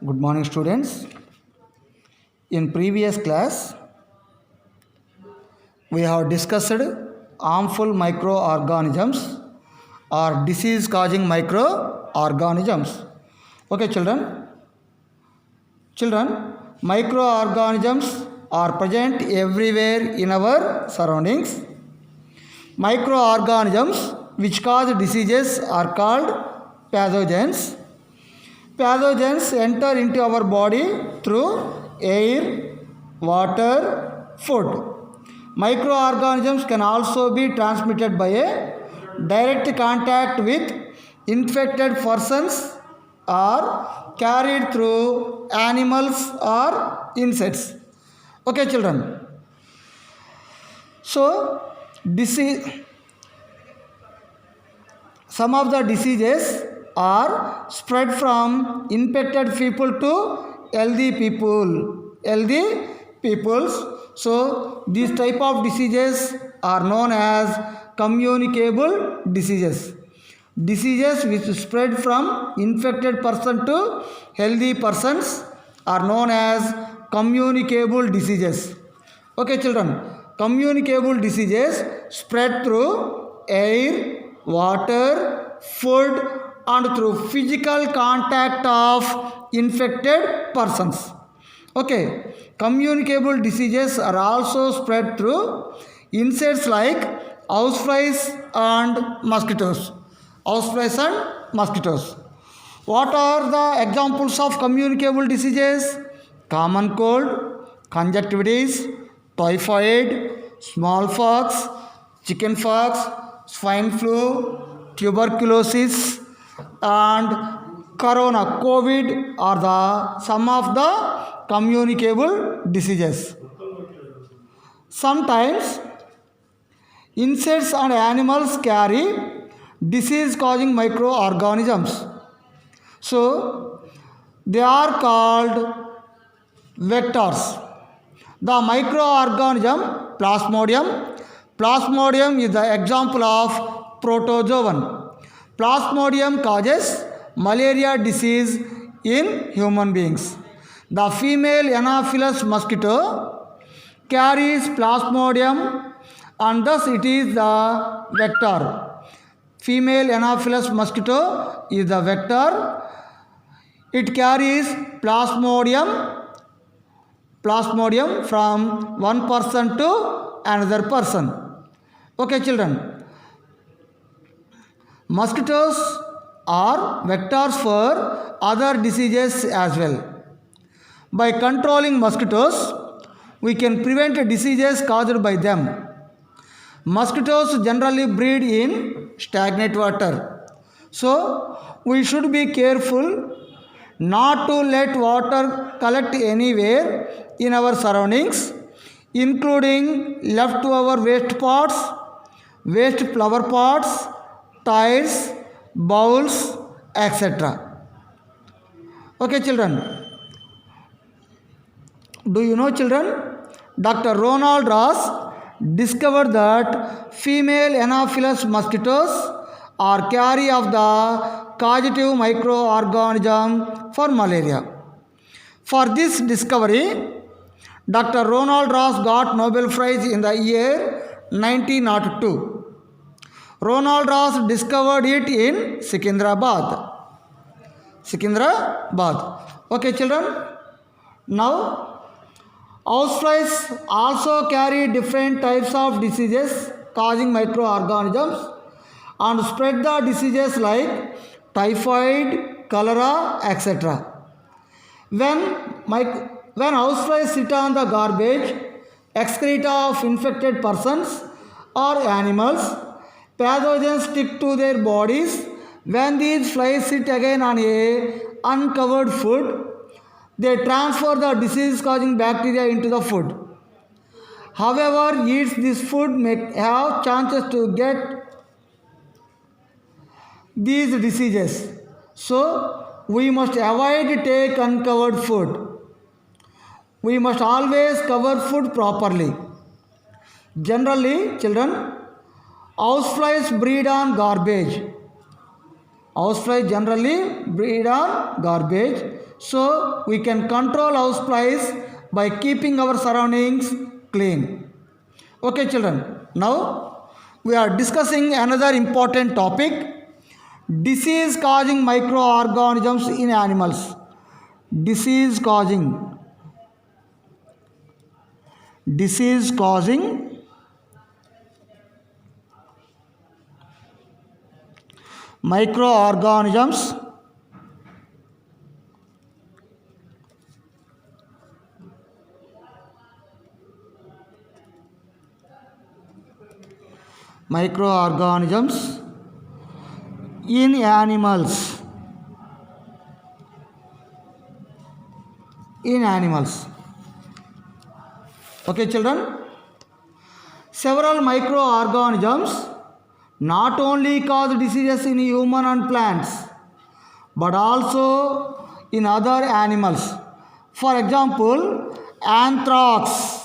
Good morning, students. In previous class, we have discussed harmful microorganisms or disease-causing microorganisms. Okay, children. Children, microorganisms are present everywhere in our surroundings. Microorganisms which cause diseases are called pathogens. Pathogens enter into our body through air, water, food. Microorganisms can also be transmitted by a direct contact with infected persons or carried through animals or insects. Okay, children. So, some of the diseases are spread from infected people to healthy peoples. So these type of diseases are known as communicable diseases. Diseases which spread from infected person to healthy persons are known as communicable diseases. Okay, children. Communicable diseases spread through air, water, food, and through physical contact of infected persons. Okay, communicable diseases are also spread through insects like houseflies and mosquitoes. Houseflies and mosquitoes. What are the examples of communicable diseases? Common cold, conjunctivitis, typhoid, smallpox, chickenpox, swine flu, tuberculosis, and corona, COVID are the some of the communicable diseases. Sometimes insects and animals carry disease causing microorganisms. So they are called vectors. The microorganism Plasmodium. Plasmodium is the example of protozoan. Plasmodium causes malaria disease in human beings. The female Anopheles mosquito carries Plasmodium and thus it is the vector. Female Anopheles mosquito is the vector. It carries Plasmodium from one person to another person. Okay, children. Mosquitoes are vectors for other diseases as well. By controlling mosquitoes, we can prevent diseases caused by them. Mosquitoes generally breed in stagnant water. So, we should be careful not to let water collect anywhere in our surroundings, including leftover waste pots, waste flower pots, tiles, bowls, etc. Okay, children. Do you know, children? Dr. Ronald Ross discovered that female Anopheles mosquitoes are carrier of the causative microorganism for malaria. For this discovery, Dr. Ronald Ross got Nobel Prize in the year 1902. Ronald Ross discovered it in Secunderabad. Okay, children. Now, houseflies also carry different types of diseases causing microorganisms and spread the diseases like typhoid, cholera, etc. When houseflies sit on the garbage, excreta of infected persons or animals, pathogens stick to their bodies. When these flies sit again on a uncovered food, they transfer the disease-causing bacteria into the food. However, eats this food may have chances to get these diseases. So, we must avoid take uncovered food. We must always cover food properly. Generally, children, houseflies breed on garbage. Houseflies generally breed on garbage. So we can control house flies by keeping our surroundings clean. Okay, children. Now we are discussing another important topic, disease causing microorganisms in animals. Disease causing microorganisms microorganisms in animals. Okay, children. Several microorganisms not only cause diseases in human and plants but also in other animals. For example, anthrax.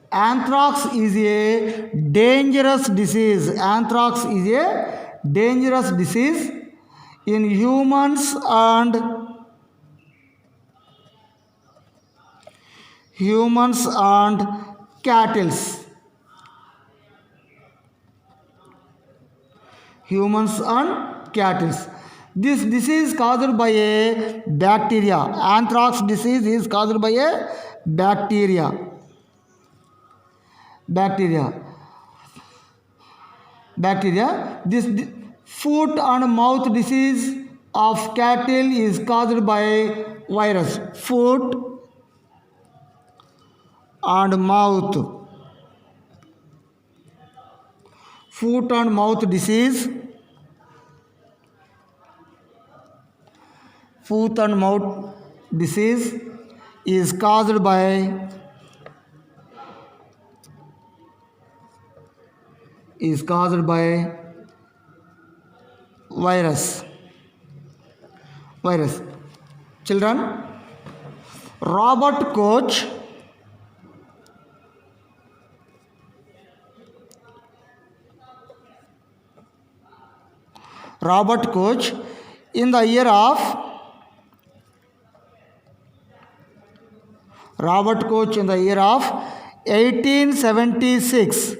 Anthrax is a dangerous disease. Anthrax is a dangerous disease in humans and cattle. Humans and cattle. This disease caused by a bacteria. Anthrax disease is caused by a bacteria. This foot and mouth disease of cattle is caused by virus. Foot and mouth disease. Foot and mouth disease is caused by virus. Children, Robert Koch in the year of 1876.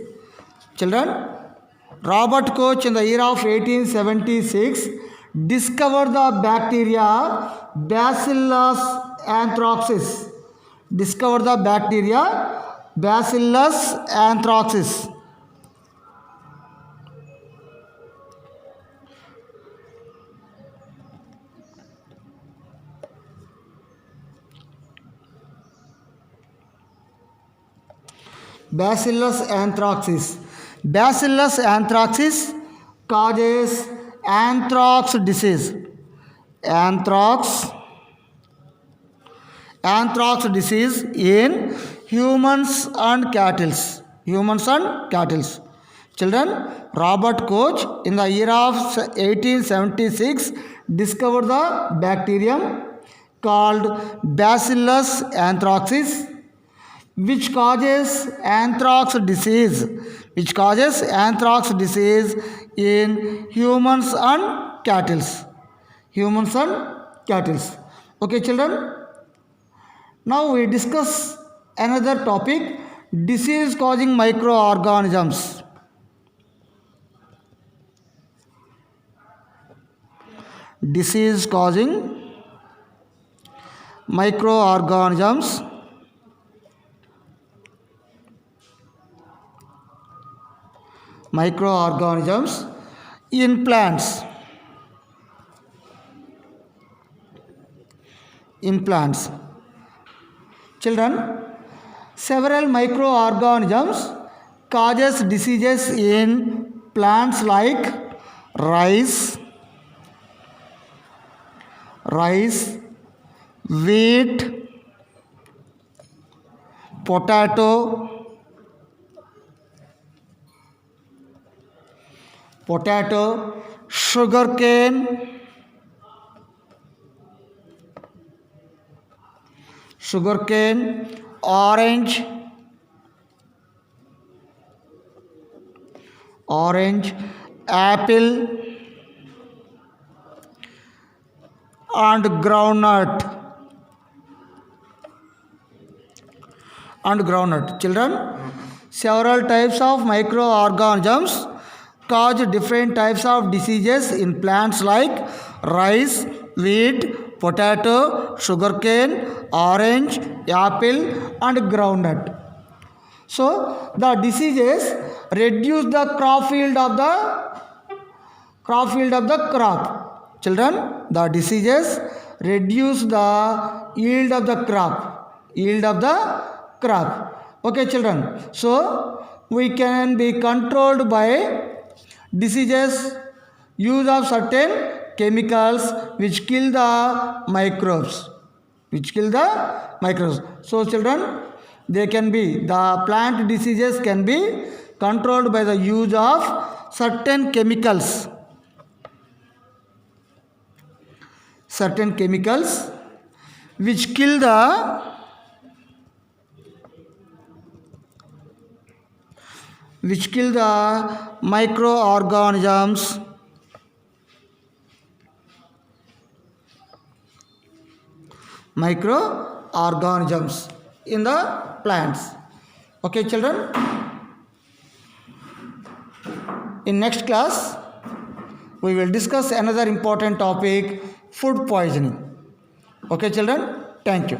Children, Robert Koch in the year of 1876 discovered the bacteria Bacillus anthracis. Bacillus anthracis causes anthrax disease. Anthrax in humans and cattle. Children, Robert Koch in the year of 1876 discovered the bacterium called Bacillus anthracis, which causes anthrax disease in humans and cattle. Okay, children. Now we discuss another topic, disease causing microorganisms. Microorganisms in plants. Children, several microorganisms causes diseases in plants like rice, wheat, potato, sugarcane, orange, apple, and groundnut. Children, several types of microorganisms cause different types of diseases in plants like rice, wheat, potato, sugarcane, orange, apple, and groundnut. So the diseases reduce the crop yield of the crop. Children, the diseases reduce the yield of the crop. Okay, children. So we can be controlled by diseases, use of certain chemicals which kill the microbes. So children, the plant diseases can be controlled by the use of certain chemicals which kill the microorganisms in the plants. Okay, children. In next class, we will discuss another important topic, food poisoning. Okay, children. Thank you.